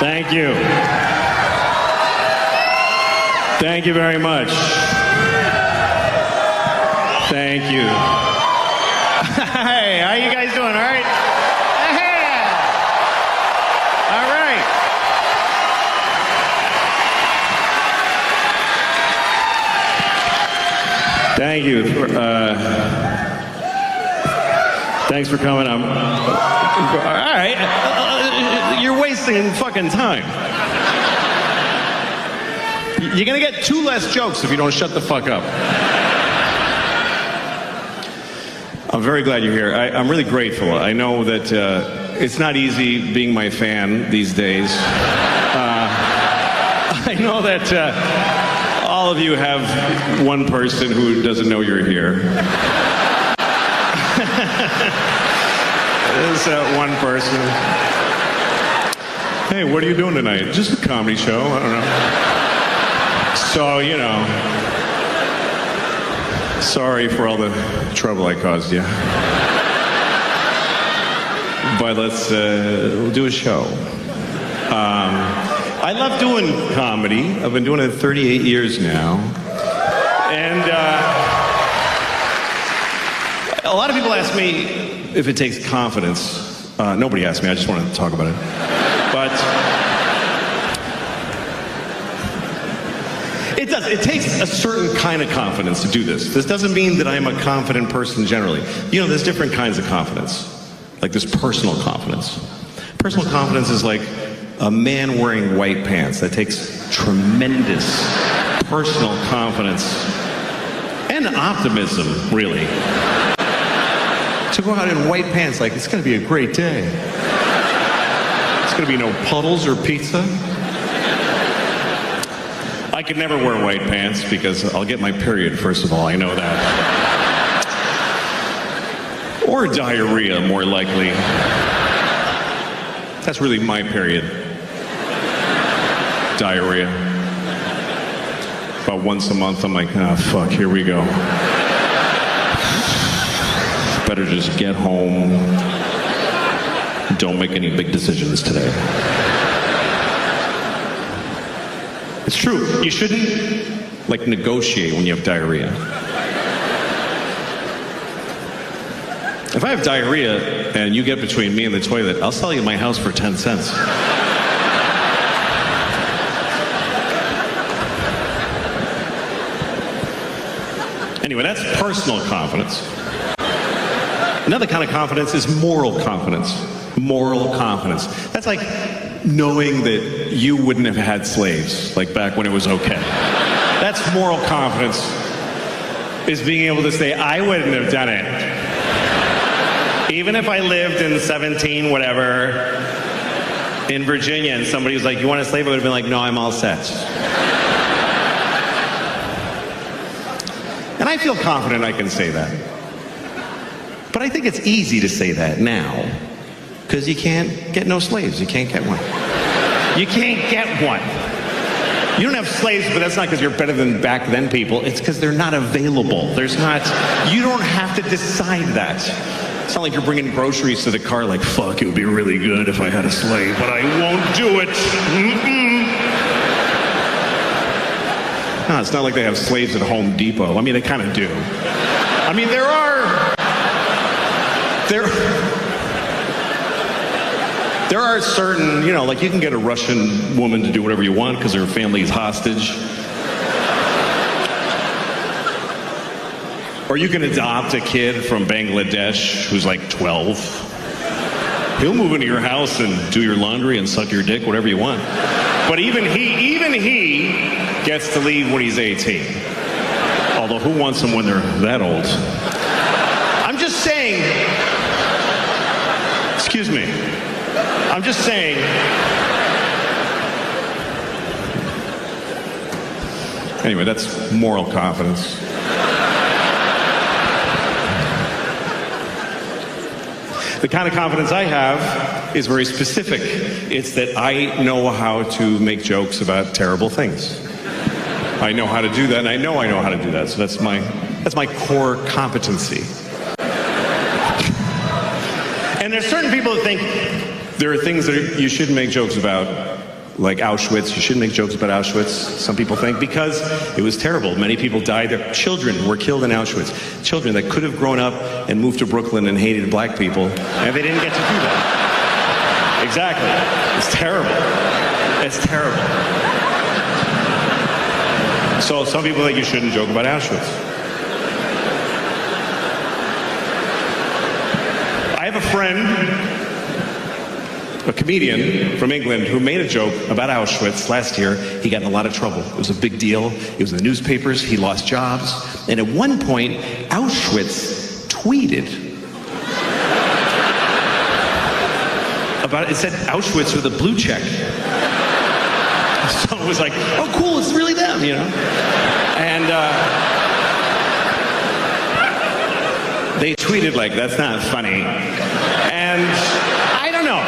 Thank you. Thank you very much. Thank you. Hey, how you guys doing? All right? Yeah. All right. Thank you. Thanks for coming. All right. You're wasting fucking time. You're gonna get 2 less jokes if you don't shut the fuck up. I'm very glad you're here. I'm really grateful. I know that it's not easy being my fan these days. I know that all of you have one person who doesn't know you're here. There's one person. Hey, what are you doing tonight? Just a comedy show. I don't know. So, you know, sorry for all the trouble I caused you. But we'll do a show. I love doing comedy. I've been doing it 38 years now. And a lot of people ask me if it takes confidence. Nobody asked me, I just wanted to talk about it. But it does. It takes a certain kind of confidence to do this. This doesn't mean that I'm a confident person generally. You know, there's different kinds of confidence. Like there's personal confidence. Personal confidence is like a man wearing white pants. That takes tremendous personal confidence and optimism, really. To go out in white pants like it's going to be a great day. It's going to be no puddles or pizza. I could never wear white pants because I'll get my period, first of all. I know that. Or diarrhea, more likely. That's really my period. Diarrhea. About once a month, I'm like, ah, fuck, here we go. Better just get home. Don't make any big decisions today. It's true. You shouldn't, like, negotiate when you have diarrhea. If I have diarrhea and you get between me and the toilet, I'll sell you my house for 10 cents. Anyway, that's personal confidence. Another kind of confidence is moral confidence. Moral confidence. That's like knowing that you wouldn't have had slaves, like back when it was okay. That's moral confidence, is being able to say, I wouldn't have done it. Even if I lived in 17 whatever in Virginia and somebody was like, you want a slave? I would have been like, no, I'm all set. And I feel confident I can say that. But I think it's easy to say that now. Because you can't get no slaves. You can't get one. You can't get one. You don't have slaves, but that's not because you're better than back then people. It's because they're not available. There's not, you don't have to decide that. It's not like you're bringing groceries to the car like, fuck, it would be really good if I had a slave, but I won't do it. Mm-mm. No, it's not like they have slaves at Home Depot. I mean, they kind of do. I mean, there are certain, you know, like you can get a Russian woman to do whatever you want because her family's hostage. Or you can adopt a kid from Bangladesh who's like 12. He'll move into your house and do your laundry and suck your dick, whatever you want. But even he gets to leave when he's 18. Although who wants them when they're that old? I'm just saying, excuse me. I'm just saying, anyway, that's moral confidence. The kind of confidence I have is very specific. It's that I know how to make jokes about terrible things. I know how to do that, and I know how to do that. So that's my core competency. And there's certain people that think there are things that you shouldn't make jokes about, like Auschwitz. You shouldn't make jokes about Auschwitz, some people think, because it was terrible. Many people died there. Children were killed in Auschwitz. Children that could have grown up and moved to Brooklyn and hated black people, and they didn't get to do that. Exactly. It's terrible. It's terrible. So some people think you shouldn't joke about Auschwitz. I have a friend, a comedian from England, who made a joke about Auschwitz last year. He got in a lot of trouble. It was a big deal. It was in the newspapers. He lost jobs. And at one point, Auschwitz tweeted about it. It said Auschwitz with a blue check. So it was like, oh, cool, it's really them, you know? And they tweeted like, that's not funny. And I don't know.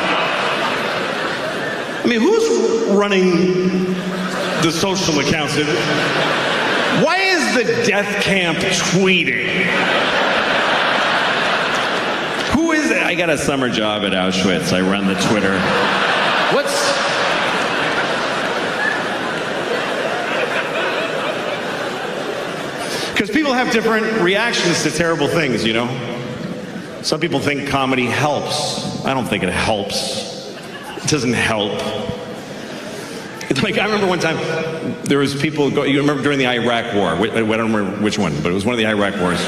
I mean, who's running the social accounts? Why is the death camp tweeting? Who is it? I got a summer job at Auschwitz. I run the Twitter. Because people have different reactions to terrible things, you know? Some people think comedy helps. I don't think it helps. It doesn't help. It's like, I remember one time, there was people, you remember during the Iraq War, I don't remember which one, but it was one of the Iraq Wars.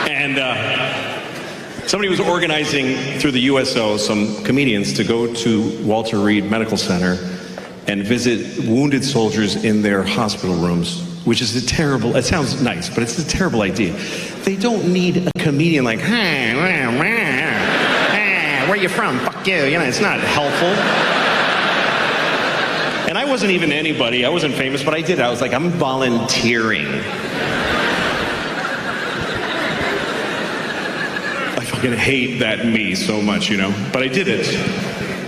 And somebody was organizing through the USO some comedians to go to Walter Reed Medical Center and visit wounded soldiers in their hospital rooms, which is a terrible, it sounds nice, but it's a terrible idea. They don't need a comedian like, hey, where you from? Fuck you. You know, it's not helpful. And I wasn't even anybody. I wasn't famous, but I did it. I was like, I'm volunteering. I fucking hate that me so much, you know? But I did it.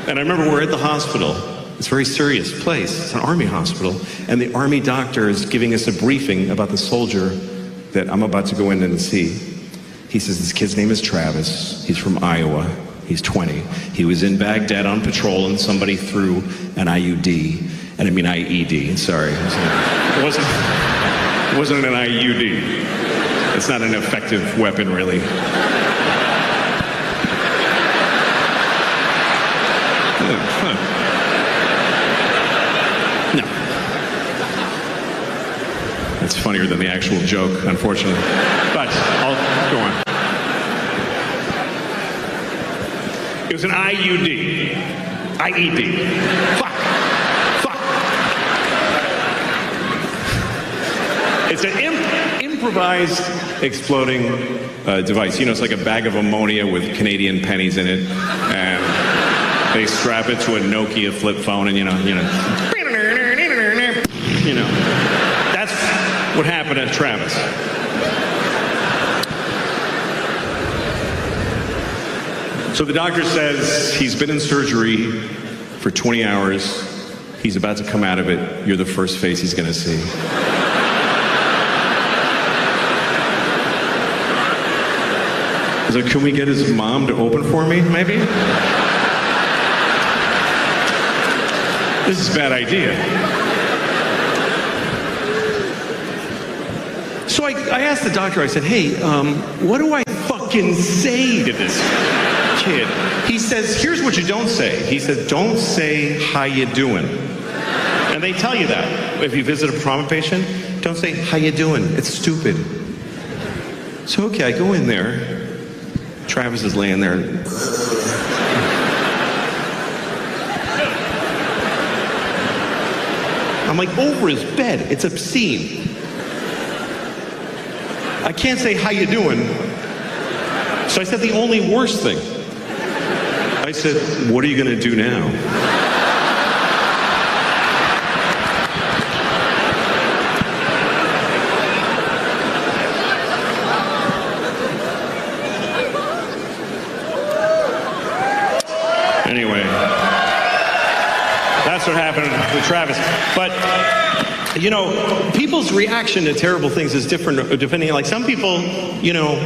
And I remember we're at the hospital. It's a very serious place. It's an army hospital. And the army doctor is giving us a briefing about the soldier that I'm about to go in and see. He says, this kid's name is Travis. He's from Iowa. He's 20. He was in Baghdad on patrol and somebody threw an IUD. And I mean IED, sorry. It wasn't an IUD. It's not an effective weapon, really. No. It's funnier than the actual joke, unfortunately. But I'll go on. It was an IUD. IED. Fuck. It's an improvised exploding device. You know, it's like a bag of ammonia with Canadian pennies in it. And they strap it to a Nokia flip phone and, you know. That's what happened to Travis. So the doctor says he's been in surgery for 20 hours. He's about to come out of it. You're the first face he's going to see. I was like, can we get his mom to open for me, maybe? This is a bad idea. So I asked the doctor, I said, hey, what do I fucking say to this kid? He says, here's what you don't say. He said, don't say, how you doing? And they tell you that. If you visit a trauma patient, don't say, how you doing? It's stupid. So, okay, I go in there. Travis is laying there. I'm like over his bed. It's obscene. I can't say, how you doing? So I said the only worst thing. I said, what are you going to do now? Anyway, that's what happened with Travis. But, you know, people's reaction to terrible things is different depending on, like, some people, you know,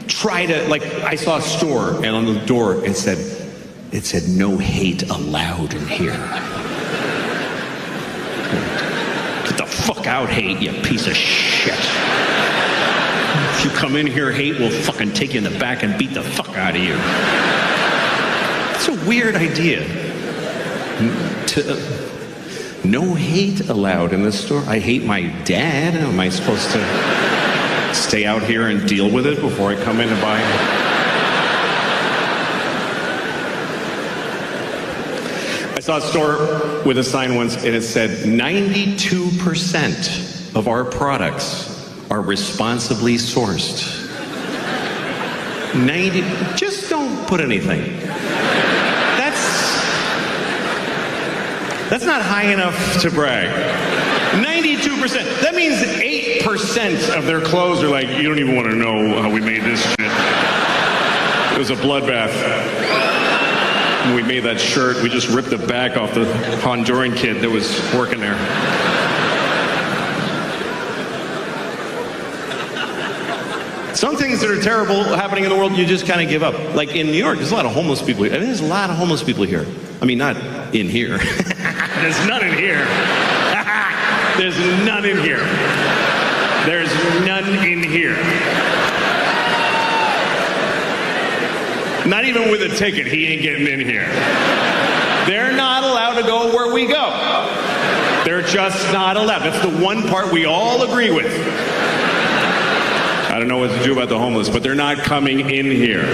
try to, like, I saw a store and on the door it said no hate allowed in here. fuck out, hate, you piece of shit. If you come in here, hate, we'll fucking take you in the back and beat the fuck out of you. It's a weird idea. No hate allowed in this store. I hate my dad. Am I supposed to stay out here and deal with it before I come in to buy? I saw a store with a sign once, and it said 92% of our products are responsibly sourced. 90, just don't put anything. That's not high enough to brag. 92%. That means 8% of their clothes are like, you don't even want to know how we made this shit. It was a bloodbath. When we made that shirt, we just ripped the back off the Honduran kid that was working there. Some things that are terrible happening in the world, you just kind of give up. Like in New York, there's a lot of homeless people here. I mean, there's a lot of homeless people here. I mean, not in here. There's none in here. There's none in here. There's none in here. Not even with a ticket, he ain't getting in here. They're not allowed to go where we go. They're just not allowed. That's the one part we all agree with. I don't know what to do about the homeless, but they're not coming in here.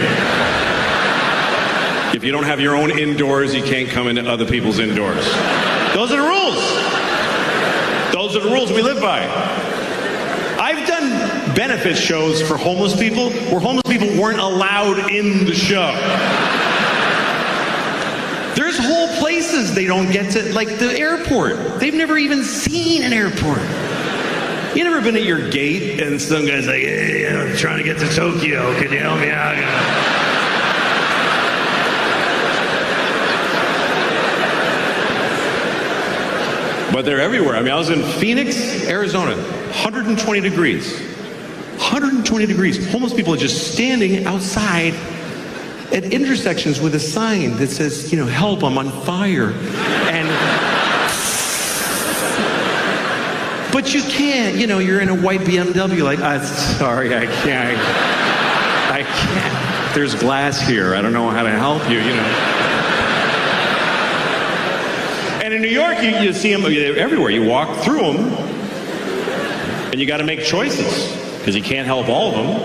If you don't have your own indoors, you can't come into other people's indoors. Those are the rules. Those are the rules we live by. I've done benefit shows for homeless people where homeless people weren't allowed in the show. There's whole places they don't get to, like the airport. They've never even seen an airport. You never been at your gate and some guy's like, hey, I'm trying to get to Tokyo. Can you help me out? But they're everywhere. I mean, I was in Phoenix, Arizona, 120 degrees. 120 degrees. Homeless people are just standing outside at intersections with a sign that says, you know, help, I'm on fire. And but you can't, you know, you're in a white BMW, like, sorry, I can't. There's glass here. I don't know how to help you, you know. And in New York, you see them everywhere. You walk through them, and you got to make choices, because you can't help all of them,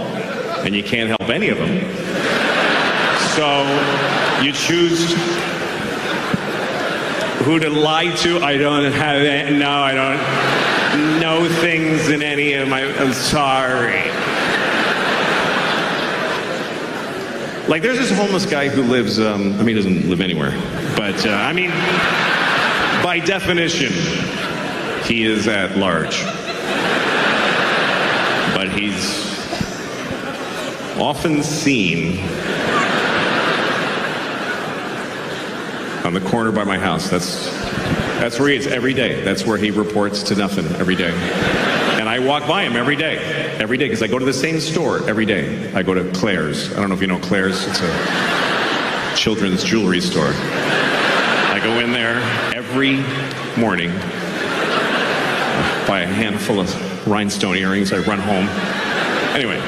and you can't help any of them. So you choose who to lie to. I don't have that. No, I don't know things in any of my. I'm sorry. Like, there's this homeless guy who lives. I mean, he doesn't live anywhere, but I mean, by definition, he is at large. But he's often seen on the corner by my house. That's where he is every day. That's where he reports to nothing every day. And I walk by him every day, because I go to the same store every day. I go to Claire's. I don't know if you know Claire's. It's a children's jewelry store. I go in there every morning, buy a handful of rhinestone earrings. I run home. Anyway.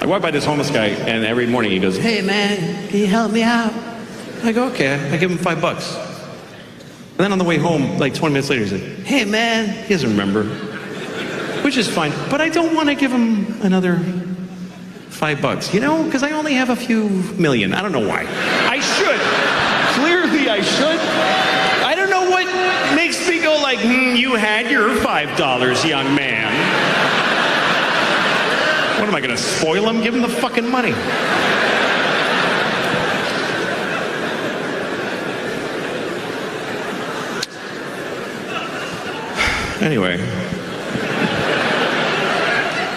I walk by this homeless guy, and every morning he goes, hey man, can you help me out? I go, okay. I give him $5. And then on the way home, like 20 minutes later, he said, hey man, he doesn't remember, which is fine, but I don't want to give him another $5, you know, because I only have a few million. I don't know why. I should. Clearly I should. I don't know what makes me go like, you had your $5, young man. What am I going to spoil him? Give him the fucking money. Anyway,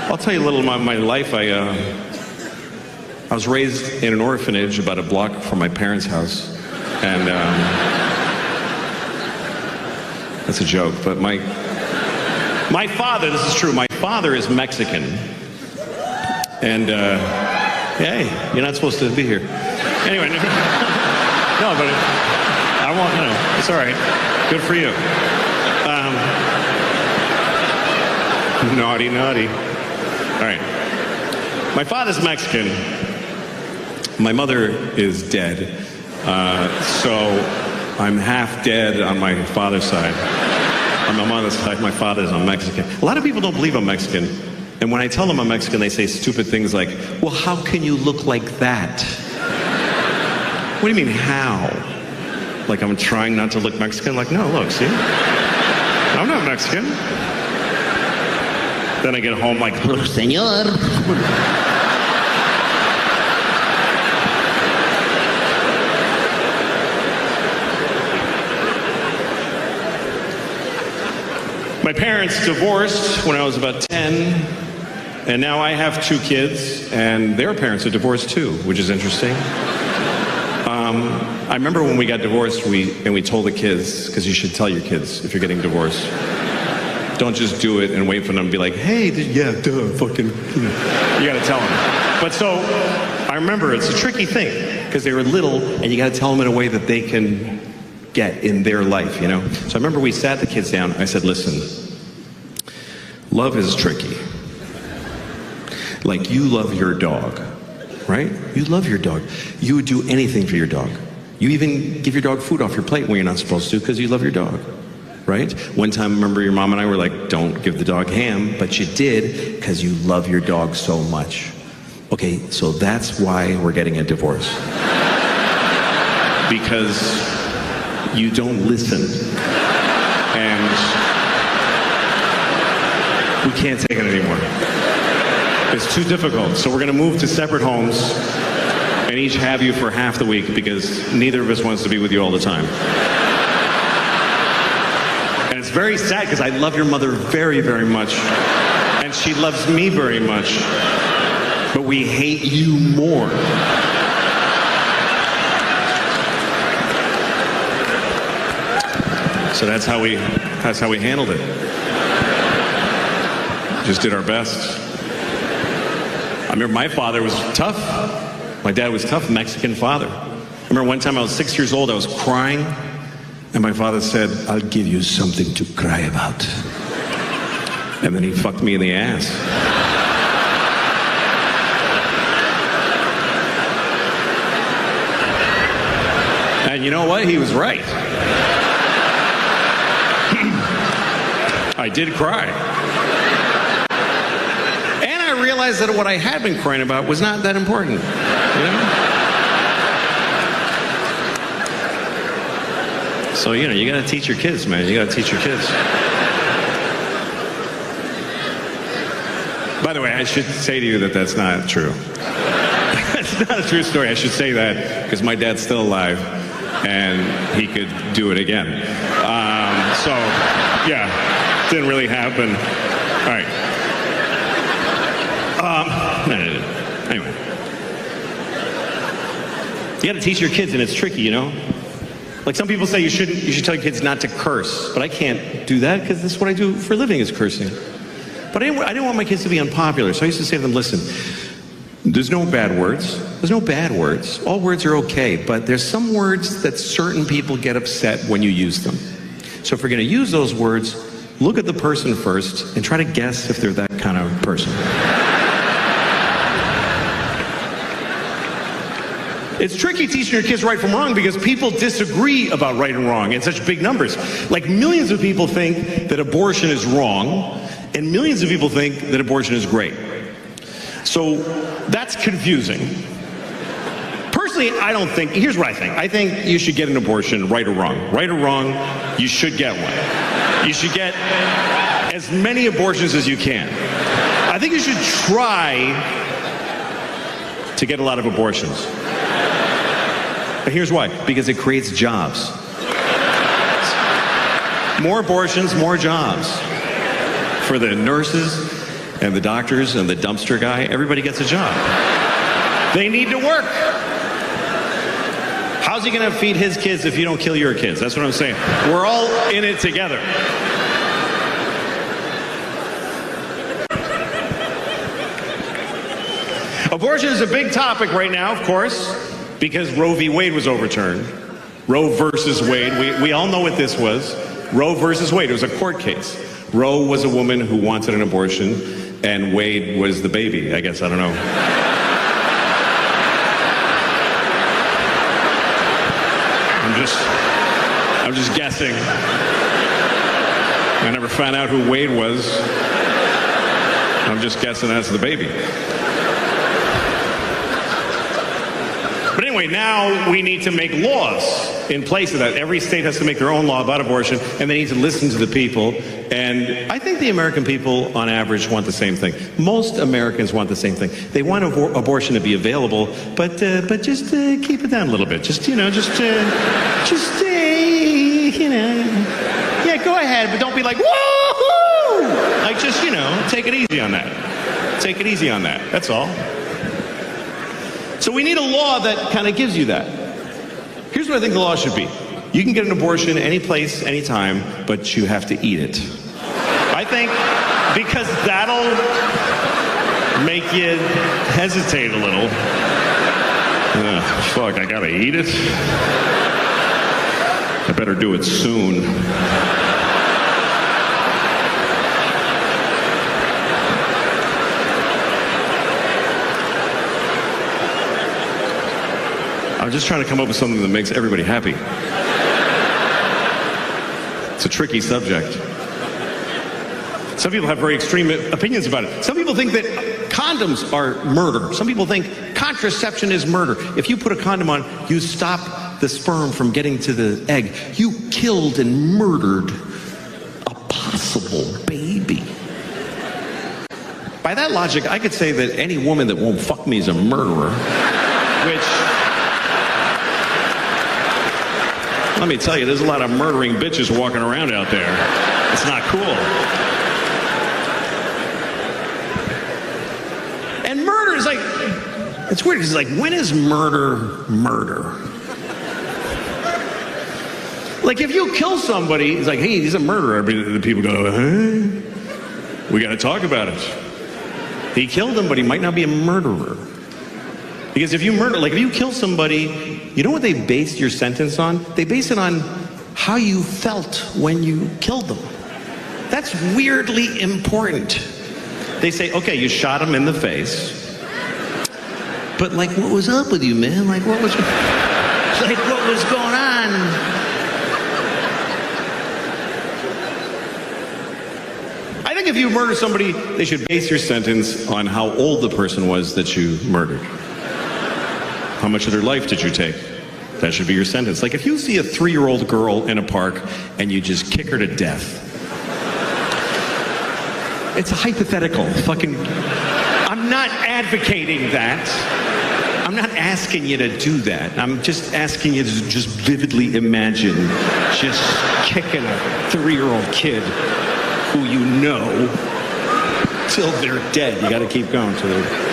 I'll tell you a little about my life. I was raised in an orphanage about a block from my parents' house, and that's a joke. But my father, this is true. My father is Mexican. And, hey, you're not supposed to be here. Anyway, no, but I I won't, it's all right. Good for you. Naughty, naughty. All right. My father's Mexican. My mother is dead. So I'm half dead on my father's side. On my mother's side, my father's Mexican. A lot of people don't believe I'm Mexican. And when I tell them I'm Mexican, they say stupid things like, well, how can you look like that? What do you mean, how? Like I'm trying not to look Mexican? Like, no, look, see? I'm not Mexican. Then I get home like, Señor. My parents divorced when I was about 10, and now I have 2 kids, and their parents are divorced too, which is interesting. I remember when we got divorced, we told the kids, because you should tell your kids if you're getting divorced. Don't just do it and wait for them to be like, hey, yeah, duh, fucking, you gotta tell them. But so, I remember it's a tricky thing, because they were little, and you gotta tell them in a way that they can get in their life, So I remember we sat the kids down, I said, listen, love is tricky. Like you love your dog, right? You love your dog. You would do anything for your dog. You even give your dog food off your plate when you're not supposed to because you love your dog. Right? One time, remember your mom and I were like, don't give the dog ham, but you did because you love your dog so much. Okay, so that's why we're getting a divorce. Because you don't listen. And we can't take it anymore. It's too difficult. So we're going to move to separate homes and each have you for half the week because neither of us wants to be with you all the time. It's very sad because I love your mother very, very much. And she loves me very much. But we hate you more. So that's how we handled it. Just did our best. I remember my father was tough. My dad was tough, Mexican father. I remember one time I was 6 years old, I was crying. And my father said, I'll give you something to cry about. And then he fucked me in the ass. And you know what? He was right. I did cry. And I realized that what I had been crying about was not that important. So, you gotta teach your kids, man. You gotta teach your kids. By the way, I should say to you that that's not true. It's not a true story. I should say that because my dad's still alive and he could do it again. So, yeah, didn't really happen. All right. Anyway. You gotta teach your kids and it's tricky, Like some people say you should tell your kids not to curse, but I can't do that because this is what I do for a living is cursing. But I didn't want my kids to be unpopular, so I used to say to them, listen, there's no bad words. There's no bad words. All words are okay, but there's some words that certain people get upset when you use them. So if we're going to use those words, look at the person first and try to guess if they're that kind of person. It's tricky teaching your kids right from wrong because people disagree about right and wrong in such big numbers. Like millions of people think that abortion is wrong, and millions of people think that abortion is great. So that's confusing. Personally, I don't think, here's what I think. I think you should get an abortion, right or wrong. Right or wrong, you should get one. You should get as many abortions as you can. I think you should try to get a lot of abortions. But here's why. Because it creates jobs. More abortions, more jobs. For the nurses and the doctors and the dumpster guy, everybody gets a job. They need to work. How's he going to feed his kids if you don't kill your kids? That's what I'm saying. We're all in it together. Abortion is a big topic right now, of course, because Roe v. Wade was overturned. Roe versus Wade. We all know what this was. Roe versus Wade. It was a court case. Roe was a woman who wanted an abortion, and Wade was the baby, I guess. I don't know. I'm just guessing. I never found out who Wade was. I'm just guessing that's the baby. But anyway, now we need to make laws in place of that. Every state has to make their own law about abortion, and they need to listen to the people. And I think the American people, on average, want the same thing. Most Americans want the same thing. They want abortion to be available, but just keep it down a little bit. Yeah, go ahead, but don't be like, woo-hoo! Like, just, take it easy on that. Take it easy on that. That's all. So we need a law that kind of gives you that. Here's what I think the law should be. You can get an abortion any place, anytime, but you have to eat it. I think because that'll make you hesitate a little. Fuck, I gotta eat it? I better do it soon. I'm just trying to come up with something that makes everybody happy. It's a tricky subject. Some people have very extreme opinions about it. Some people think that condoms are murder. Some people think contraception is murder. If you put a condom on, you stop the sperm from getting to the egg. You killed and murdered a possible baby. By that logic, I could say that any woman that won't fuck me is a murderer, which... Let me tell you, there's a lot of murdering bitches walking around out there. It's not cool. And murder is like, it's weird, because it's like, when is murder murder? Like, if you kill somebody, it's like, hey, he's a murderer. The people go, hey, we got to talk about it. He killed him, but he might not be a murderer. Because if you murder, like if you kill somebody, you know what they base your sentence on? They base it on how you felt when you killed them. That's weirdly important. They say, okay, you shot him in the face, but like, what was up with you, man? Like, what was going on? I think if you murder somebody, they should base your sentence on how old the person was that you murdered. How much of their life did you take? That should be your sentence. Like if you see a 3-year-old girl in a park and you just kick her to death. It's a hypothetical. I'm not advocating that. I'm not asking you to do that. I'm just asking you to just vividly imagine just kicking a 3-year-old kid who you know till they're dead. You got to keep going till they're...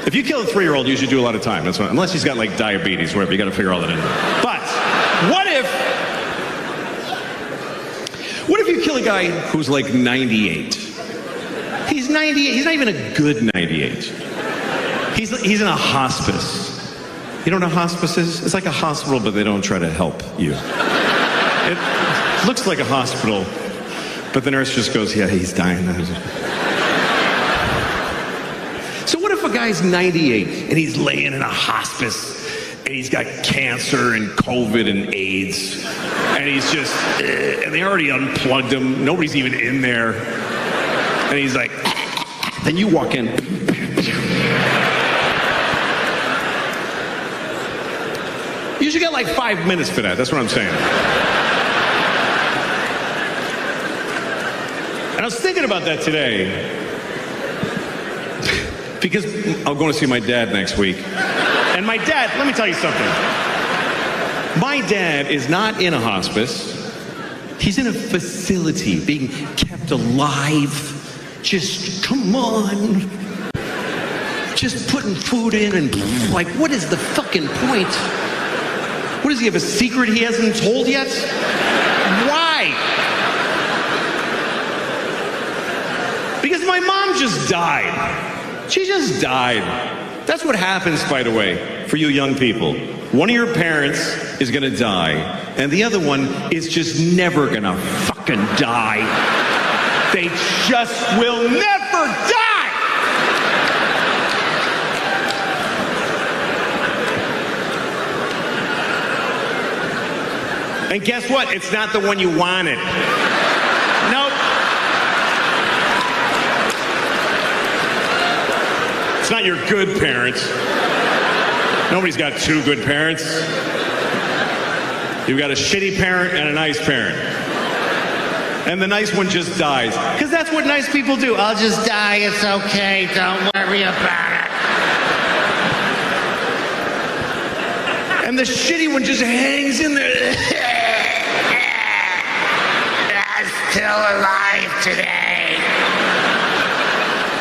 If you kill a 3-year-old, you should do a lot of time. That's what, unless he's got like diabetes, whatever, you got to figure all that in. But what if you kill a guy who's like 98? He's 98. He's not even a good 98. He's in a hospice. You know what a hospice is? It's like a hospital, but they don't try to help you. It looks like a hospital, but the nurse just goes, yeah, he's dying. So what if a guy's 98 and he's laying in a hospice and he's got cancer and COVID and AIDS and he's just, and they already unplugged him, nobody's even in there, and he's like, then you walk in. You should get like 5 minutes for that, that's what I'm saying. And I was thinking about that today. Because I'm going to see my dad next week. And my dad, let me tell you something. My dad is not in a hospice. He's in a facility being kept alive. Just, come on. Just putting food in and like, what is the fucking point? What does he have, a secret he hasn't told yet? Why? Because my mom just died. She just died. That's what happens, by the way, for you young people. One of your parents is gonna die, and the other one is just never gonna fucking die. They just will never die! And guess what? It's not the one you wanted. Nope. It's not your good parents. Nobody's got two good parents. You've got a shitty parent and a nice parent. And the nice one just dies. Because that's what nice people do. I'll just die, it's okay, don't worry about it. And the shitty one just hangs in there. I'm still alive today.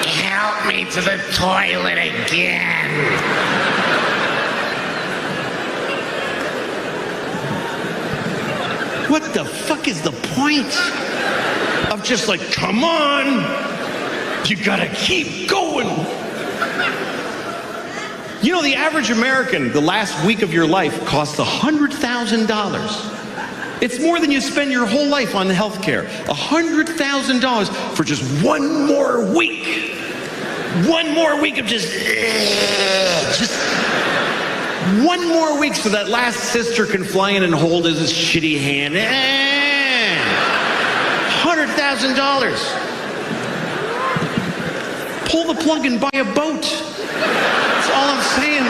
Help me to the toilet again. What the fuck is the point of just like, come on, you gotta keep going. You know, the average American, the last week of your life costs $100,000. It's more than you spend your whole life on health care. $100,000 for just one more week. One more week of just one more week so that last sister can fly in and hold his shitty hand. $100,000. Pull the plug and buy a boat. That's all I'm saying.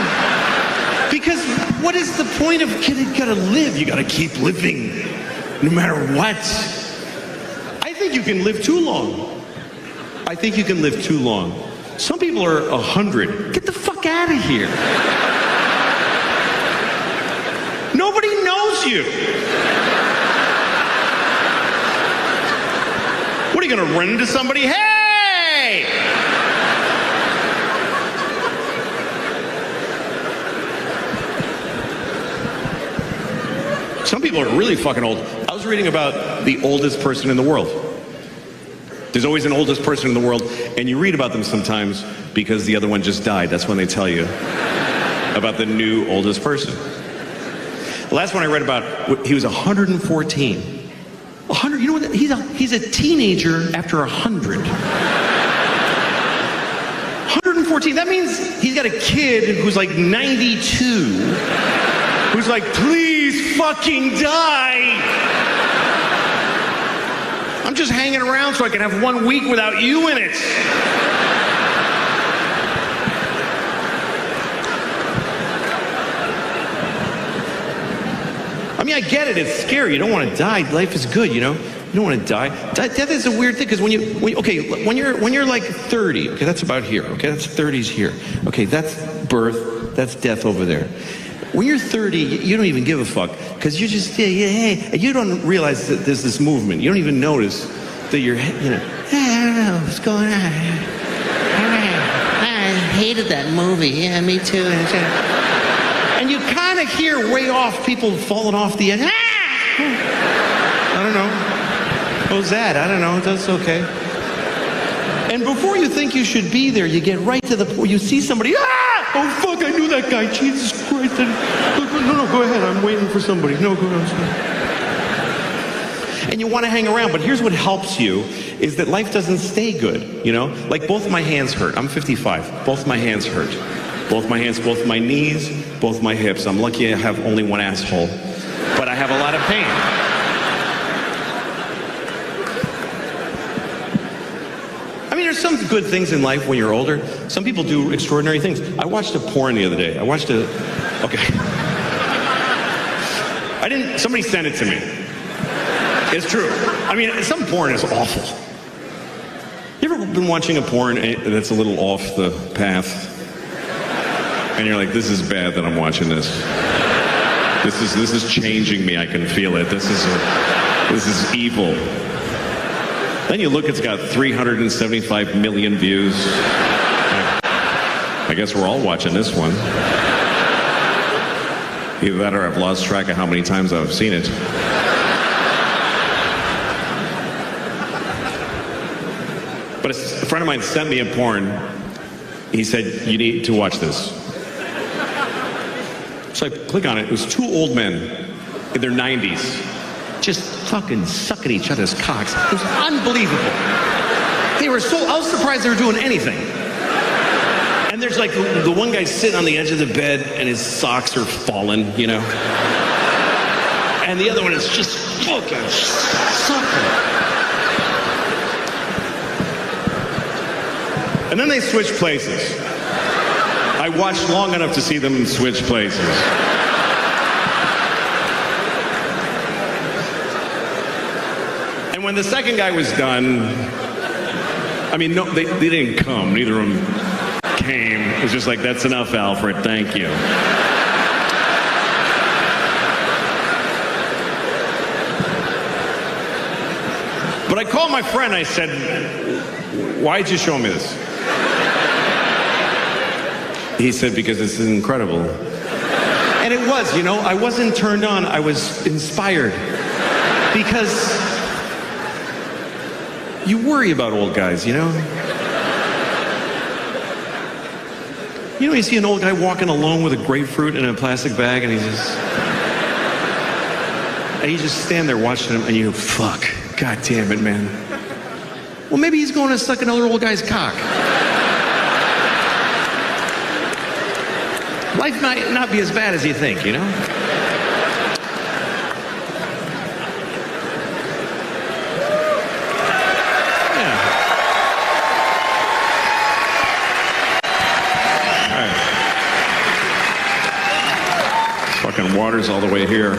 Because what is the point of you gotta live? You gotta keep living, no matter what. I think you can live too long. I think you can live too long. Some people are 100. Get the fuck out of here. Nobody knows you. What are you gonna run into somebody? Hey! Some people are really fucking old. I was reading about the oldest person in the world. There's always an oldest person in the world, and you read about them sometimes because the other one just died. That's when they tell you about the new oldest person. The last one I read about, he was 114. 100, you know what? He's a teenager after 100. 114, that means he's got a kid who's like 92, who's like, please fucking die. I'm just hanging around so I can have 1 week without you in it. I mean, I get it. It's scary. You don't want to die. Life is good, you know. You don't want to die. Death is a weird thing because when you're like 30, okay, that's about here. Okay, that's 30s here. Okay, that's birth. That's death over there. When you're 30, you don't even give a fuck because you just you don't realize that there's this movement. You don't even notice that you're, you know, I don't know what's going on. I hated that movie. Yeah, me too. And you kind of hear way off people falling off the edge. I don't know. What was that? I don't know. That's okay. And before you think you should be there, you get right to the point. You see somebody. Oh, fuck, I knew that guy. Jesus Christ. No, go ahead. I'm waiting for somebody. No, go ahead. And you want to hang around. But here's what helps you is that life doesn't stay good, you know? Like both my hands hurt. I'm 55. Both my hands hurt. Both my hands, both my knees, both my hips. I'm lucky I have only one asshole. But I have a lot of pain. I mean, there's some good things in life when you're older. Some people do extraordinary things. I watched a porn the other day. Somebody sent it to me. It's true. I mean, some porn is awful. You ever been watching a porn that's a little off the path? And you're like, this is bad that I'm watching this. This is changing me. I can feel it. This is evil. Then you look, it's got 375 million views. I guess we're all watching this one. Either that or I've lost track of how many times I've seen it. But a friend of mine sent me a porn. He said, you need to watch this. So I click on it. It was two old men in their 90s just fucking sucking each other's cocks. It was unbelievable. They were so, I was surprised they were doing anything. And there's like the one guy sitting on the edge of the bed and his socks are falling, you know? And the other one is just fucking sucking. And then they switch places. I watched long enough to see them switch places. And when the second guy was done, I mean, no, they didn't come. Neither of them came. It was just like, that's enough, Alfred. Thank you. But I called my friend. I said, why'd you show me this? He said, because it's incredible. And it was, you know, I wasn't turned on, I was inspired. Because you worry about old guys, you know? You know, you see an old guy walking alone with a grapefruit in a plastic bag and you just stand there watching him and you go, fuck, god damn it, man. Well, maybe he's going to suck another old guy's cock. Life might not be as bad as you think, you know? Yeah. All right. Fucking water's all the way here.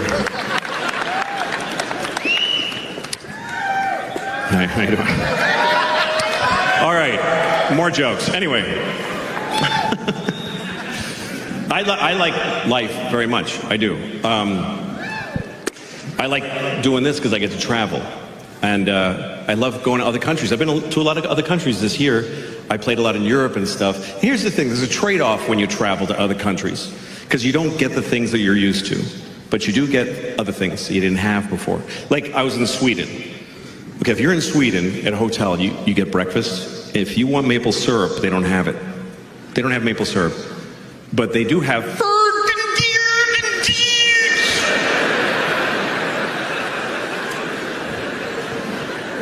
How you doing? All right, more jokes. Anyway. I like life very much. I do. I like doing this because I get to travel. And I love going to other countries. I've been to a lot of other countries this year. I played a lot in Europe and stuff. Here's the thing. There's a trade-off when you travel to other countries. Because you don't get the things that you're used to. But you do get other things that you didn't have before. Like, I was in Sweden. Okay, if you're in Sweden at a hotel, you get breakfast. If you want maple syrup, they don't have it. They don't have maple syrup. But they do have...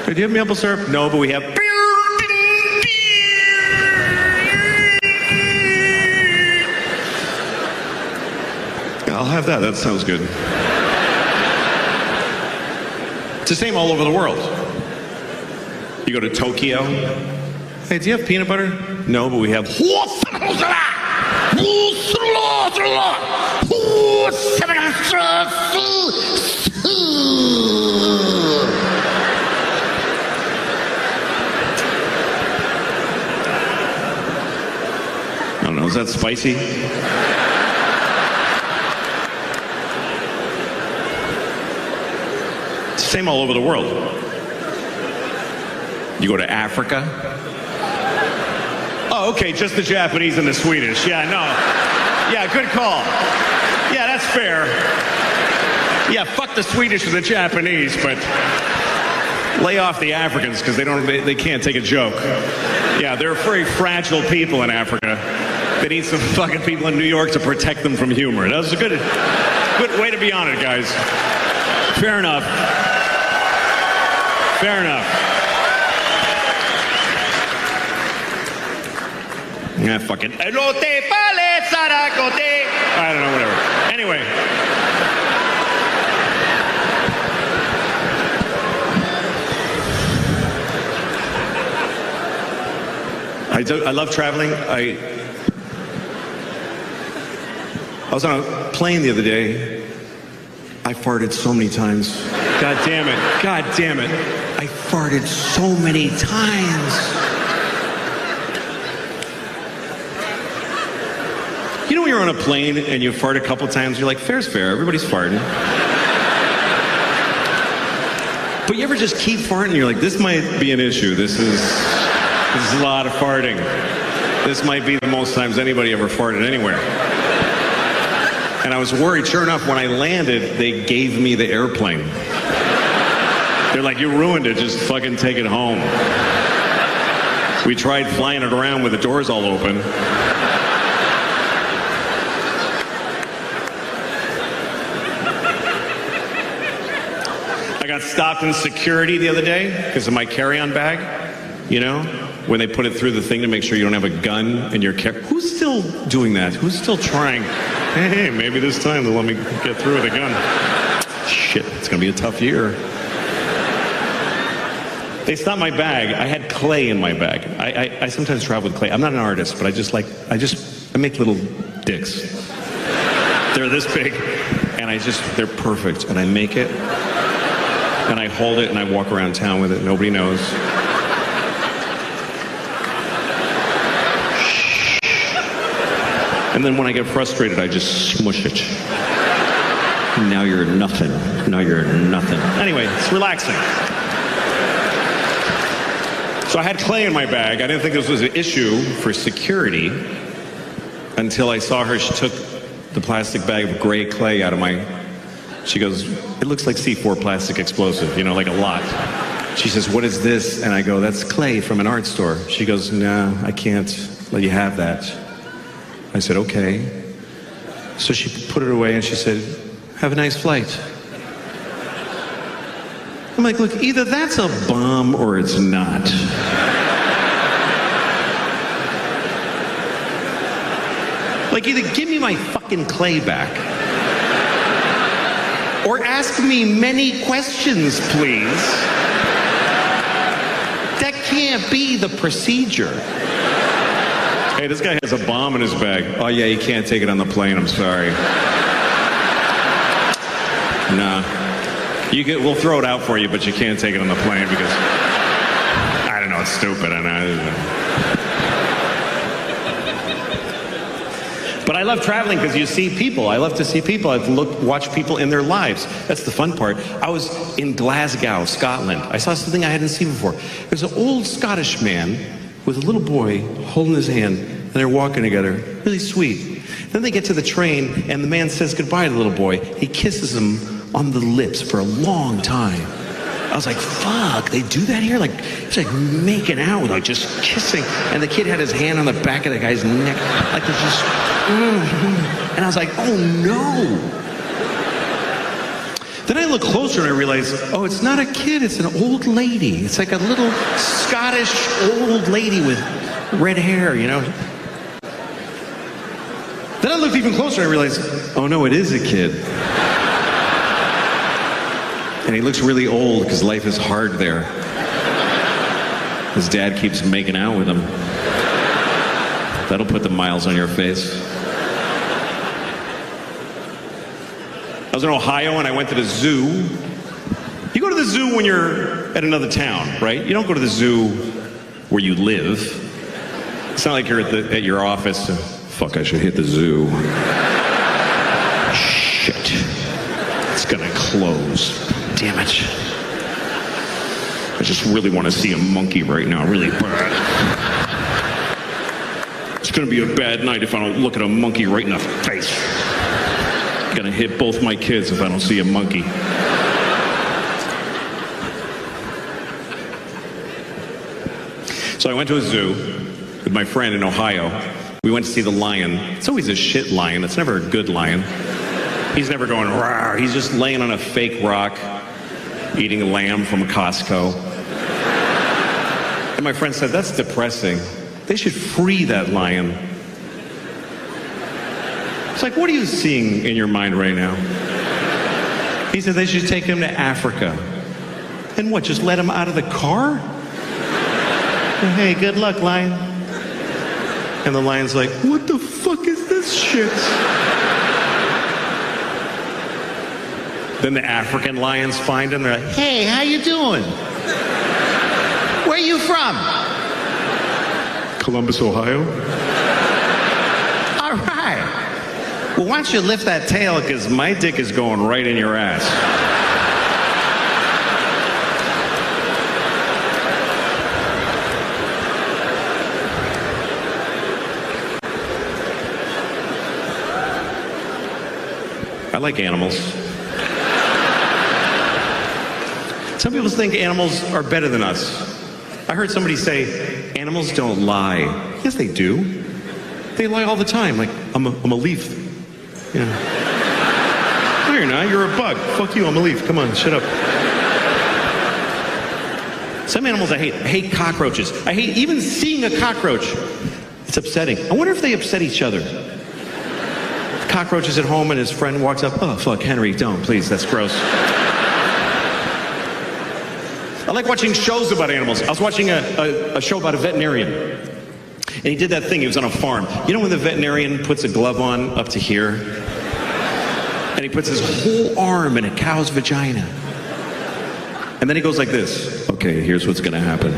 Do you have maple syrup? No, but we have... I'll have that. That sounds good. It's the same all over the world. You go to Tokyo. Hey, do you have peanut butter? No, but we have... I don't know, is that spicy? It's the same all over the world. You go to Africa. Oh, okay, just the Japanese and the Swedish. Yeah, no. Yeah, good call. Yeah, that's fair. Yeah, fuck the Swedish or the Japanese, but lay off the Africans because they can't take a joke. Yeah, they're very fragile people in Africa. They need some fucking people in New York to protect them from humor. That was a good way to be on it, guys. Fair enough. Fair enough. Yeah, fucking elote pale saracote. I don't know, whatever. Anyway. I love traveling. I was on a plane the other day. I farted so many times. God damn it. God damn it. I farted so many times. You know when you're on a plane and you fart a couple times, you're like, fair's fair, everybody's farting. But you ever just keep farting and you're like, this might be an issue. This is a lot of farting. This might be the most times anybody ever farted anywhere. And I was worried. Sure enough, when I landed, they gave me the airplane. They're like, you ruined it. Just fucking take it home. We tried flying it around with the doors all open. I got stopped in security the other day because of my carry-on bag. You know, when they put it through the thing to make sure you don't have a gun in your Who's still doing that? Who's still trying? Hey, maybe this time they'll let me get through with a gun. Shit, it's gonna be a tough year. They stopped my bag. I had clay in my bag. I sometimes travel with clay. I'm not an artist, but I make little dicks. They're this big, and they're perfect. And I make it, and I hold it, and I walk around town with it. Nobody knows. And then when I get frustrated, I just smush it. Now you're nothing. Now you're nothing. Anyway, it's relaxing. So I had clay in my bag. I didn't think this was an issue for security until I saw her. She took the plastic bag of gray clay out of she goes, it looks like C4 plastic explosive, you know, like a lot. She says, what is this? And I go, that's clay from an art store. She goes, no, I can't let you have that. I said, okay. So she put it away and she said, have a nice flight. I'm like, look, either that's a bomb or it's not. Like, either give me my fucking clay back or ask me many questions, please. That can't be the procedure. Hey, this guy has a bomb in his bag. Oh, yeah, you can't take it on the plane. I'm sorry. Nah. We'll throw it out for you, but you can't take it on the plane because, I don't know, it's stupid. But I love traveling because you see people. I love to see people. Watch people in their lives. That's the fun part. I was in Glasgow, Scotland. I saw something I hadn't seen before. There's an old Scottish man with a little boy holding his hand, and they're walking together. Really sweet. Then they get to the train, and the man says goodbye to the little boy. He kisses him on the lips for a long time. I was like, fuck, they do that here? Like, it's like making out, like just kissing. And the kid had his hand on the back of the guy's neck, like they're just, and I was like, oh no. Then I look closer and I realize, oh, it's not a kid, it's an old lady. It's like a little Scottish old lady with red hair, you know? Then I looked even closer and I realized, oh no, it is a kid. And he looks really old because life is hard there. His dad keeps making out with him. That'll put the miles on your face. I was in Ohio and I went to the zoo. You go to the zoo when you're at another town, right? You don't go to the zoo where you live. It's not like you're at your office. Fuck, I should hit the zoo. Shit. It's gonna close. Damn it. I just really want to see a monkey right now, really bad. It's going to be a bad night if I don't look at a monkey right in the face. I'm going to hit both my kids if I don't see a monkey. So I went to a zoo with my friend in Ohio. We went to see the lion. It's always a shit lion. It's never a good lion. He's never going, rawr. He's just laying on a fake rock, eating lamb from Costco. And my friend said, that's depressing. They should free that lion. It's like, what are you seeing in your mind right now? He said they should take him to Africa. And what, just let him out of the car? Hey, good luck, lion. And the lion's like, what the fuck is this shit? Then the African lions find him. They're like, hey, how you doing? Where you from? Columbus, Ohio. All right. Well, why don't you lift that tail, because my dick is going right in your ass. I like animals. Some people think animals are better than us. I heard somebody say, animals don't lie. Yes, they do. They lie all the time. Like, I'm a leaf. Yeah. No, you're not. You're a bug. Fuck you, I'm a leaf. Come on, shut up. Some animals I hate. I hate cockroaches. I hate even seeing a cockroach. It's upsetting. I wonder if they upset each other. The cockroach is at home and his friend walks up. Oh, fuck, Henry, don't, please. That's gross. I like watching shows about animals. I was watching a show about a veterinarian. And he did that thing. He was on a farm. You know when the veterinarian puts a glove on up to here? And he puts his whole arm in a cow's vagina. And then he goes like this. Okay, here's what's going to happen.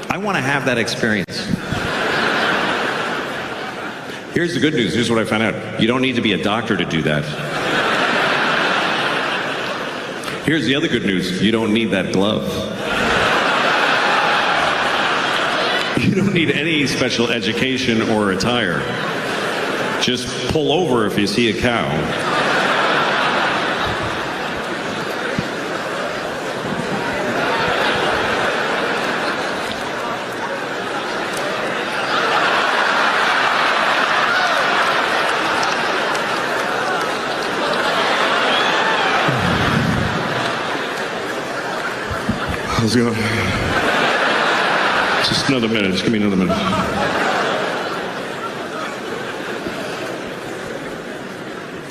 I want to have that experience. Here's the good news. Here's what I found out. You don't need to be a doctor to do that. Here's the other good news. You don't need that glove. You don't need any special education or attire. Just pull over if you see a cow. How's it going? Just another minute. Just give me another minute.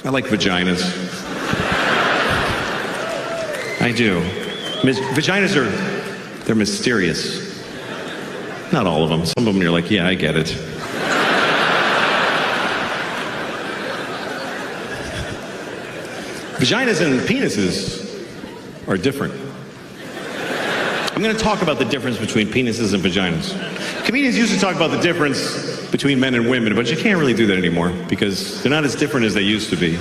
I like vaginas. I do. Vaginas they're mysterious. Not all of them. Some of them you're like, yeah, I get it. Vaginas and penises are different. I'm going to talk about the difference between penises and vaginas. Comedians used to talk about the difference between men and women, but you can't really do that anymore because they're not as different as they used to be.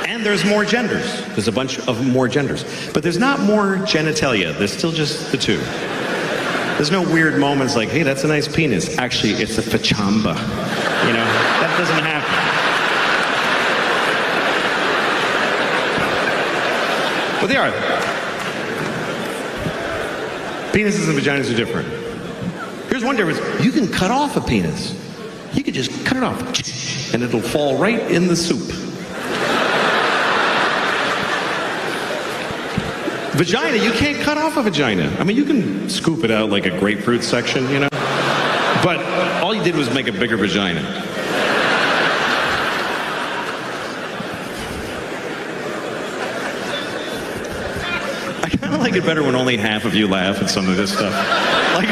And there's more genders. There's a bunch of more genders. But there's not more genitalia. There's still just the two. There's no weird moments like, hey, that's a nice penis. Actually, it's a fachamba. You know, that doesn't happen. But they are. Penises and vaginas are different. Here's one difference. You can cut off a penis. You can just cut it off, and it'll fall right in the soup. Vagina, you can't cut off a vagina. I mean, you can scoop it out like a grapefruit section, you know? But all you did was make a bigger vagina. I like it better when only half of you laugh at some of this stuff. Like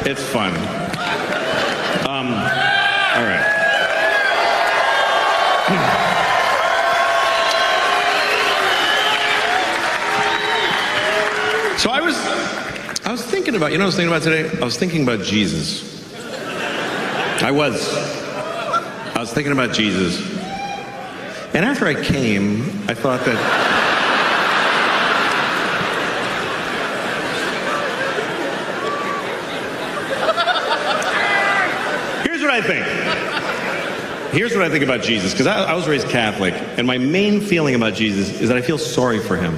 it's fun. All right. So I was thinking about, you know what I was thinking about today? I was thinking about Jesus. I was thinking about Jesus. And after I came, I thought that Here's what I think about Jesus, because I was raised Catholic, and my main feeling about Jesus is that I feel sorry for him.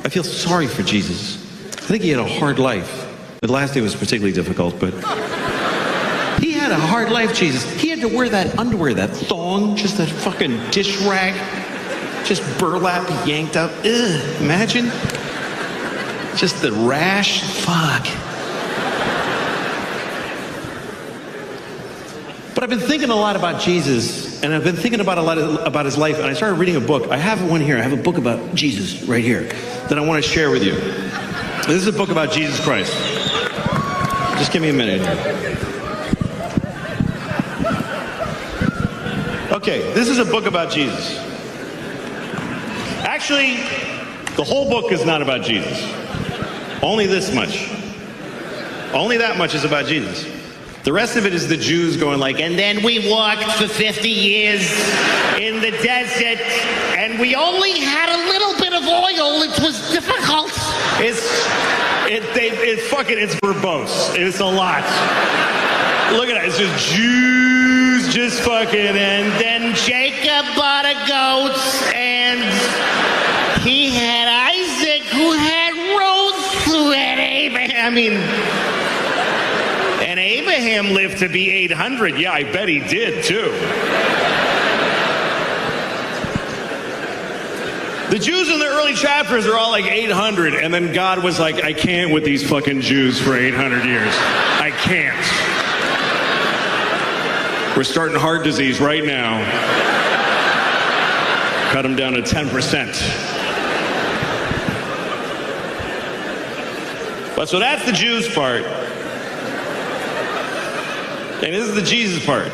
I feel sorry for Jesus. I think he had a hard life. The last day was particularly difficult, but he had a hard life, Jesus. He had to wear that underwear, that thong, just that fucking dish rag, just burlap yanked up. Ugh, imagine. Just the rash. Fuck. But I've been thinking a lot about Jesus, and I've been thinking about a lot about his life, and I started reading a book. I have one here. I have a book about Jesus right here that I want to share with you. This is a book about Jesus Christ. Just give me a minute here. Okay, this is a book about Jesus. Actually, the whole book is not about Jesus. Only this much. Only that much is about Jesus. The rest of it is the Jews going like, and then we walked for 50 years in the desert, and we only had a little bit of oil. It was difficult. It's verbose. It's a lot. Look at it. It's just Jews. Just fucking, and then Jacob bought a goat, and he had Isaac, who had Ruth, who had Abraham. I mean, and Abraham lived to be 800. Yeah, I bet he did, too. The Jews in the early chapters are all like 800, and then God was like, I can't with these fucking Jews for 800 years. I can't. We're starting heart disease right now. Cut them down to 10%. But so that's the Jews part. And this is the Jesus part.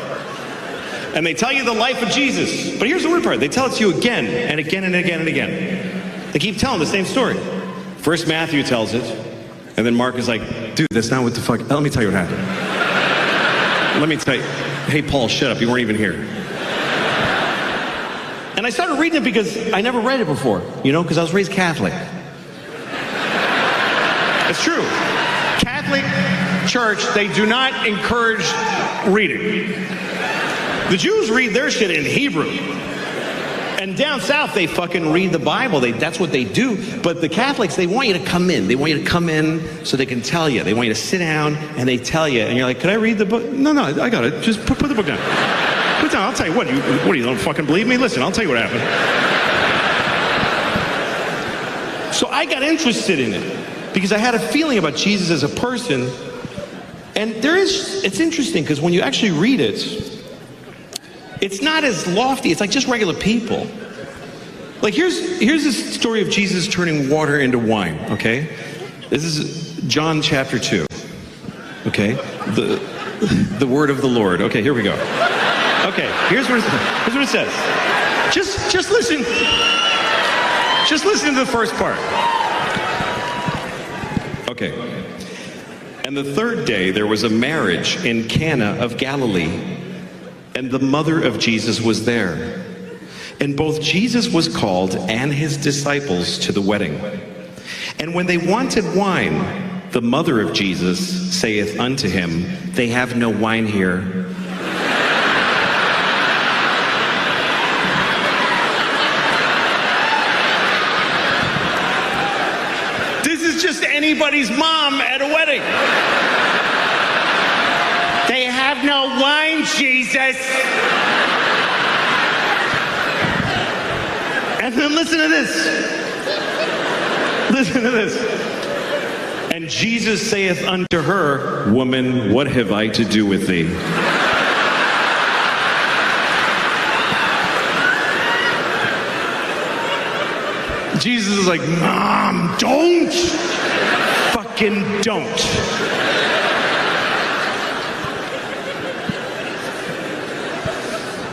And they tell you the life of Jesus. But here's the weird part. They tell it to you again and again and again and again. They keep telling the same story. First Matthew tells it. And then Mark is like, dude, that's not what the fuck. Let me tell you what happened. Let me tell you. Hey, Paul, shut up. You weren't even here. And I started reading it because I never read it before. You know, because I was raised Catholic. It's true. Catholic Church, they do not encourage reading. The Jews read their shit in Hebrew. And down south, they fucking read the Bible. That's what they do. But the Catholics, they want you to come in. They want you to come in so they can tell you. They want you to sit down and they tell you. And you're like, can I read the book? No, I got it. Just put the book down. Put it down. I'll tell you what. You don't fucking believe me? Listen, I'll tell you what happened. So I got interested in it because I had a feeling about Jesus as a person. And it's interesting because when you actually read it, it's not as lofty. It's like just regular people. Like here's this story of Jesus turning water into wine, okay? This is John chapter 2, okay? The word of the Lord. Okay, here we go. Okay, here's what it says. Just listen. Just listen to the first part. Okay. And the third day there was a marriage in Cana of Galilee. And the mother of Jesus was there. And both Jesus was called and his disciples to the wedding. And when they wanted wine, the mother of Jesus saith unto him, they have no wine here. This is just anybody's mom at a wedding. They have no wine, Jesus. And then listen to this. Listen to this. And Jesus saith unto her, woman, what have I to do with thee? Jesus is like, Mom, don't. Fucking don't.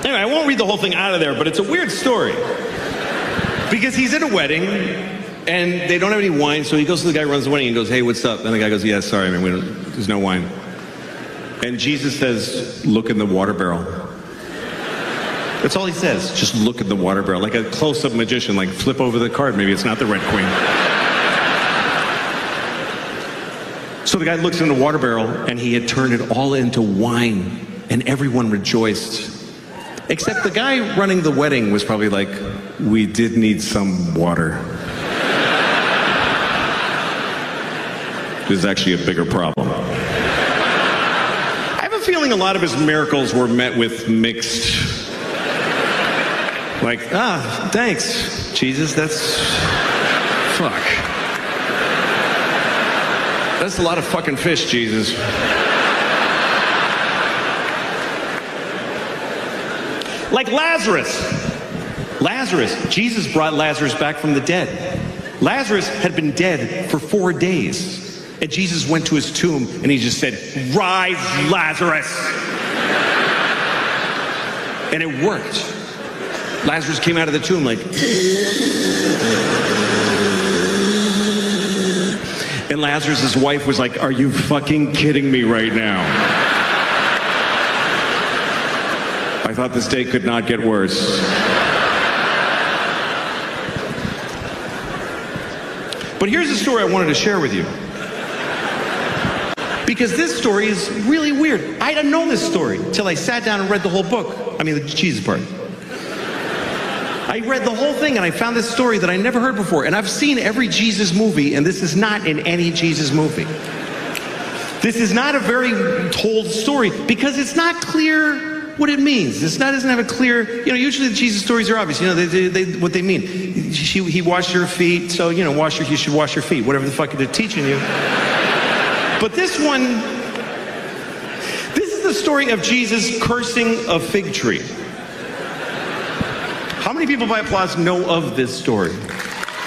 Anyway, I won't read the whole thing out of there, but it's a weird story. Because he's at a wedding, and they don't have any wine, so he goes to the guy who runs the wedding and goes, hey, what's up? And the guy goes, yeah, sorry, man, there's no wine. And Jesus says, look in the water barrel. That's all he says, just look in the water barrel. Like a close-up magician, like flip over the card, maybe it's not the Red Queen. So the guy looks in the water barrel, and he had turned it all into wine, and everyone rejoiced. Except the guy running the wedding was probably like, we did need some water. This is actually a bigger problem. I have a feeling a lot of his miracles were met with mixed, like, thanks, Jesus, that's, fuck. That's a lot of fucking fish, Jesus. Like Lazarus, Jesus brought Lazarus back from the dead. Lazarus had been dead for 4 days. And Jesus went to his tomb and he just said, rise, Lazarus. And it worked. Lazarus came out of the tomb like, and Lazarus' wife was like, are you fucking kidding me right now? I thought this day could not get worse. But here's the story I wanted to share with you. Because this story is really weird. I didn't know this story till I sat down and read the whole book. I mean, the Jesus part. I read the whole thing and I found this story that I never heard before. And I've seen every Jesus movie, and this is not in any Jesus movie. This is not a very told story because it's not clear what it means. Doesn't have a clear, usually the Jesus stories are obvious. What they mean. He washed your feet, so, you should wash your feet. Whatever the fuck they're teaching you. But this is the story of Jesus cursing a fig tree. How many people by applause know of this story?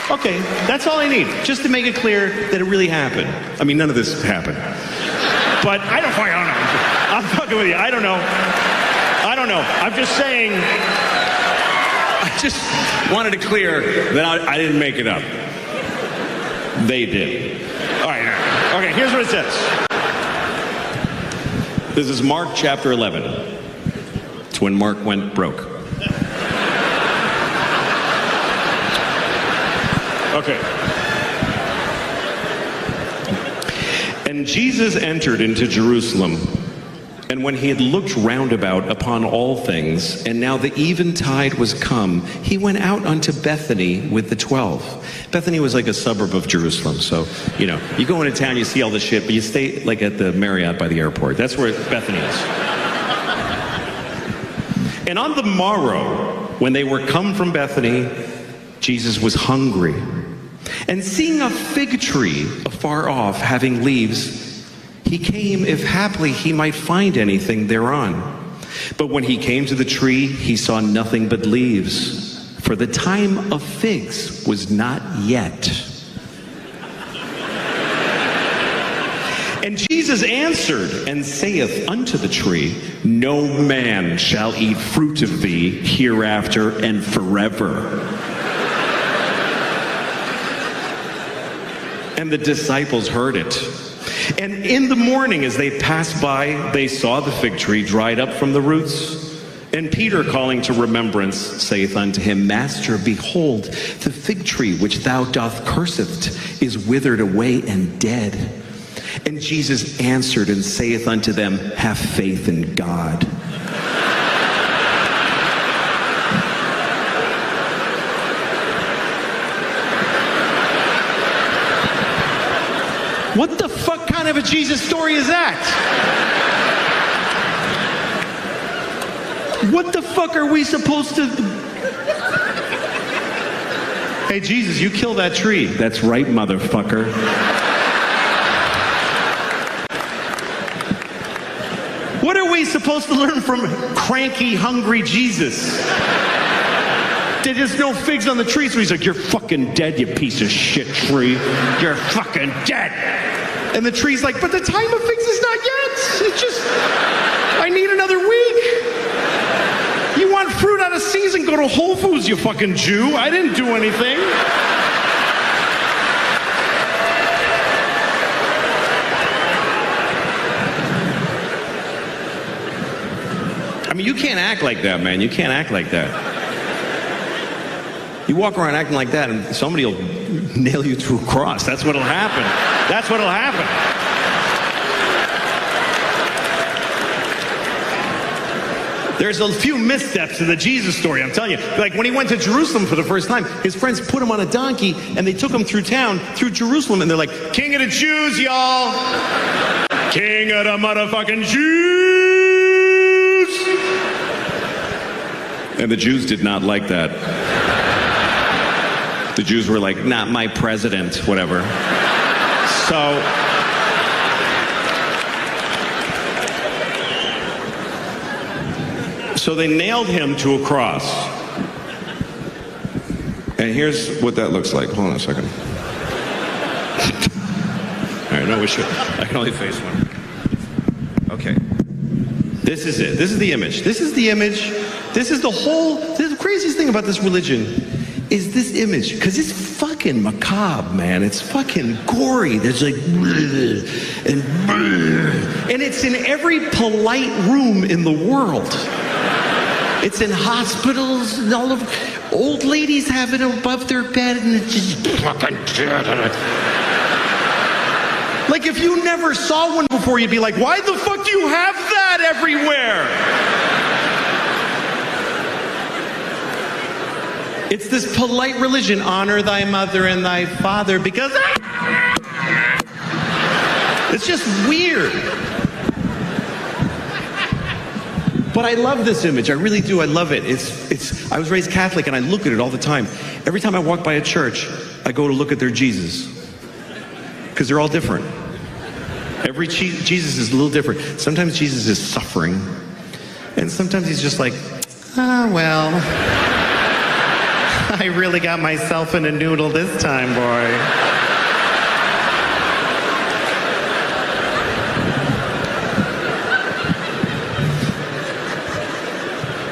Okay, that's all I need, just to make it clear that it really happened. I mean, none of this happened. But I don't know. I'm fucking with you. I don't know. I'm just saying, I just wanted to clear that I didn't make it up. They did. All right. Okay, here's what it says. This is Mark chapter 11. It's when Mark went broke. Okay. And Jesus entered into Jerusalem, and when he had looked round about upon all things, and now the eventide was come, he went out unto Bethany with the 12. Bethany was like a suburb of Jerusalem, so, you go into town, you see all this shit, but you stay like at the Marriott by the airport. That's where Bethany is. And on the morrow, when they were come from Bethany, Jesus was hungry. And seeing a fig tree afar off, having leaves, he came, if haply he might find anything thereon. But when he came to the tree, he saw nothing but leaves, for the time of figs was not yet. And Jesus answered and saith unto the tree, No man shall eat fruit of thee hereafter and forever. And the disciples heard it. And in the morning, as they passed by, they saw the fig tree dried up from the roots. And Peter, calling to remembrance, saith unto him, Master, behold, the fig tree which thou doth curseth is withered away and dead. And Jesus answered and saith unto them, Have faith in God. What the fuck kind of a Jesus story is that? What the fuck are we supposed to... Hey, Jesus, you kill that tree. That's right, motherfucker. What are we supposed to learn from cranky, hungry Jesus? There's no figs on the tree, so he's like, You're fucking dead, you piece of shit tree. You're fucking dead. And the tree's like, But the time of figs is not yet. It's just, I need another week. You want fruit out of season, go to Whole Foods, you fucking Jew. I didn't do anything. I mean, you can't act like that, man. You can't act like that. You walk around acting like that and somebody will nail you to a cross. That's what'll happen. That's what'll happen. There's a few missteps in the Jesus story, I'm telling you. Like when he went to Jerusalem for the first time, his friends put him on a donkey and they took him through town, through Jerusalem, and they're like, King of the Jews, y'all. King of the motherfucking Jews. And the Jews did not like that. The Jews were like, Not my president, whatever. So they nailed him to a cross. And here's what that looks like. Hold on a second. All right, no, we should. I can only face one. Okay. This is it. This is the image. This is the image. This is the whole... The craziest thing about this religion is this image, because it's fucking macabre, man. It's fucking gory. There's like, and it's in every polite room in the world. It's in hospitals, and all of old ladies have it above their bed, and it's just fucking like Like, if you never saw one before, you'd be like, why the fuck do you have that everywhere? It's this polite religion, honor thy mother and thy father, because it's just weird. But I love this image. I really do. I love it. I was raised Catholic, and I look at it all the time. Every time I walk by a church, I go to look at their Jesus. Because they're all different. Every Jesus is a little different. Sometimes Jesus is suffering. And sometimes he's just like, well, I really got myself in a noodle this time, boy.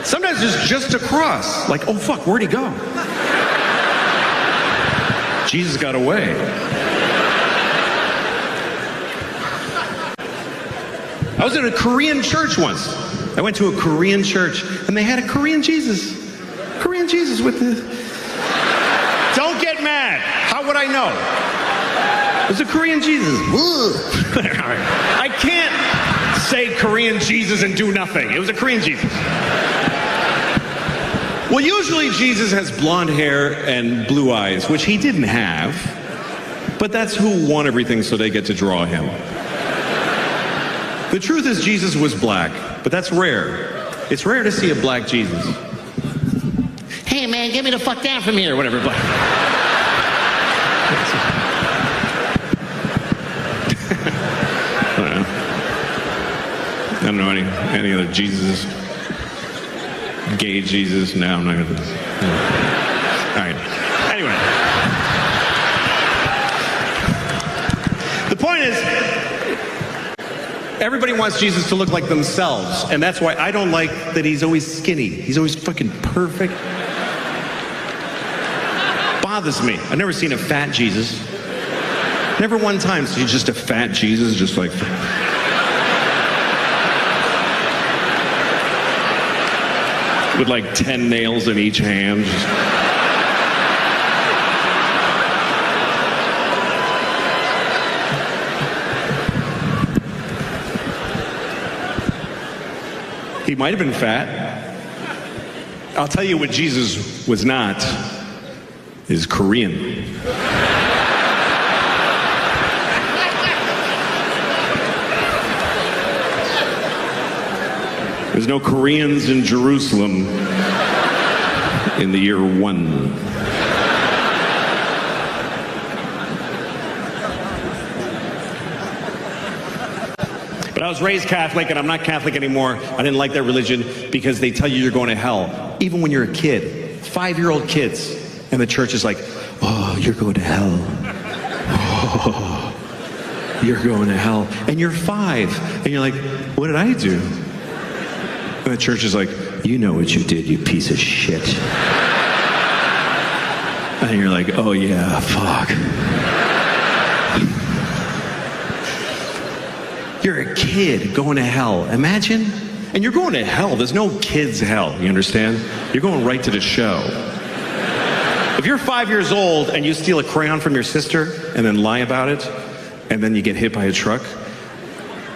Sometimes it's just a cross. Like, oh fuck, where'd he go? Jesus got away. I was in a Korean church once. I went to a Korean church, and they had a Korean Jesus. Korean Jesus with the... Don't get mad. How would I know? It was a Korean Jesus. I can't say Korean Jesus and do nothing. It was a Korean Jesus. Well, usually Jesus has blonde hair and blue eyes, which he didn't have. But that's who won everything, so they get to draw him. The truth is Jesus was black, but that's rare. It's rare to see a black Jesus. Hey man, get me the fuck down from here, or whatever. Black. I don't know any other Jesus. Gay Jesus. No, I'm not gonna. No. All right. Anyway, the point is, everybody wants Jesus to look like themselves, and that's why I don't like that he's always skinny. He's always fucking perfect. Bothers me. I've never seen a fat Jesus. Never one time. So he's just a fat Jesus, just like... with like 10 nails in each hand. He might have been fat. I'll tell you what Jesus was not, is Korean. There's no Koreans in Jerusalem in the year 1. But I was raised Catholic, and I'm not Catholic anymore. I didn't like that religion because they tell you you're going to hell. Even when you're a kid, 5-year-old kids, and the church is like, oh, you're going to hell. Oh, you're going to hell. And you're 5, and you're like, what did I do? And the church is like, you know what you did, you piece of shit. And you're like, oh yeah, fuck. You're a kid going to hell. Imagine. And you're going to hell. There's no kids' hell, you understand? You're going right to the show. If you're 5 years old and you steal a crayon from your sister and then lie about it, and then you get hit by a truck,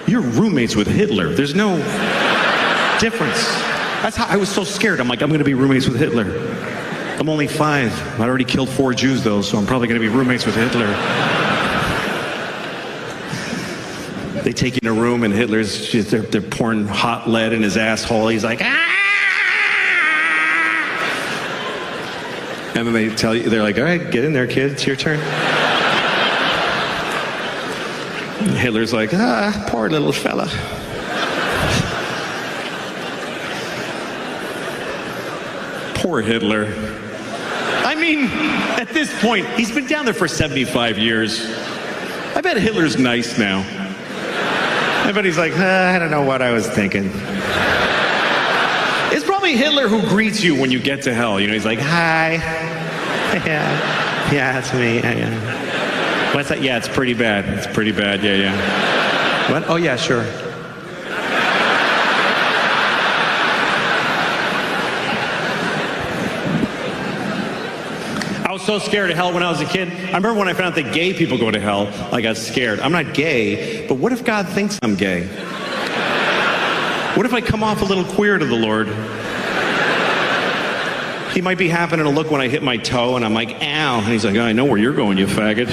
you're roommates with Hitler. There's no difference. That's how I was so scared. I'm like, I'm going to be roommates with Hitler. I'm only 5. I already killed 4 Jews, though, so I'm probably going to be roommates with Hitler. They take you in a room, and they're pouring hot lead in his asshole. He's like, ah! And then they tell you, they're like, all right, get in there, kid. It's your turn. And Hitler's like, ah, poor little fella. Poor Hitler. I mean, at this point, he's been down there for 75 years. I bet Hitler's nice now. I bet he's like, I don't know what I was thinking. It's probably Hitler who greets you when you get to hell. You know, he's like, hi. Yeah, it's me. Yeah. What's that? Yeah, it's pretty bad. It's pretty bad. Yeah. What? Oh, yeah, sure. I was was so scared of hell when I was a kid. I remember when I found out that gay people go to hell, I got scared. I'm not gay, but what if God thinks I'm gay? What if I come off a little queer to the Lord? He might be happening to look when I hit my toe, and I'm like, ow. And he's like, oh, I know where you're going, you faggot.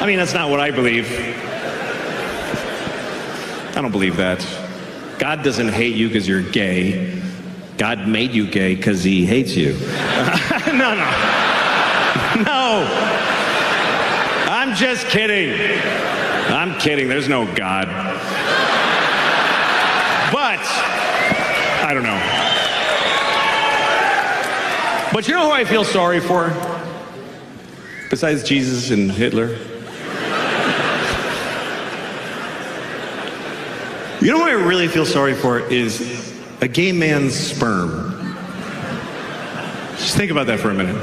I mean, that's not what I believe. I don't believe that. God doesn't hate you because you're gay. God made you gay because he hates you. No. No. I'm just kidding. I'm kidding. There's no God. But, I don't know. But you know who I feel sorry for? Besides Jesus and Hitler? You know who I really feel sorry for is a gay man's sperm. Just think about that for a minute.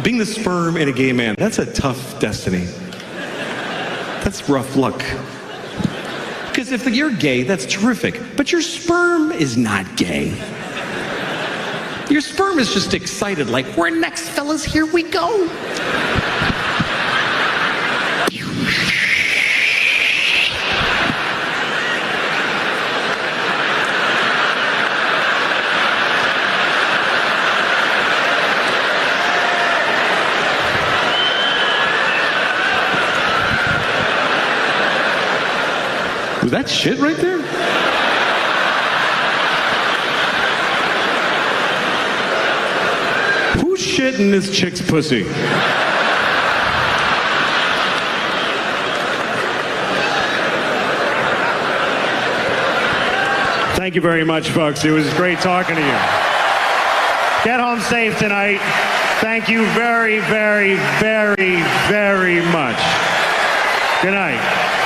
Being the sperm in a gay man, that's a tough destiny. That's rough luck. Because if you're gay, that's terrific. But your sperm is not gay. Your sperm is just excited, like, we're next, fellas, here we go. Was that shit right there? Who's shit in this chick's pussy? Thank you very much, folks. It was great talking to you. Get home safe tonight. Thank you very, very, very, very much. Good night.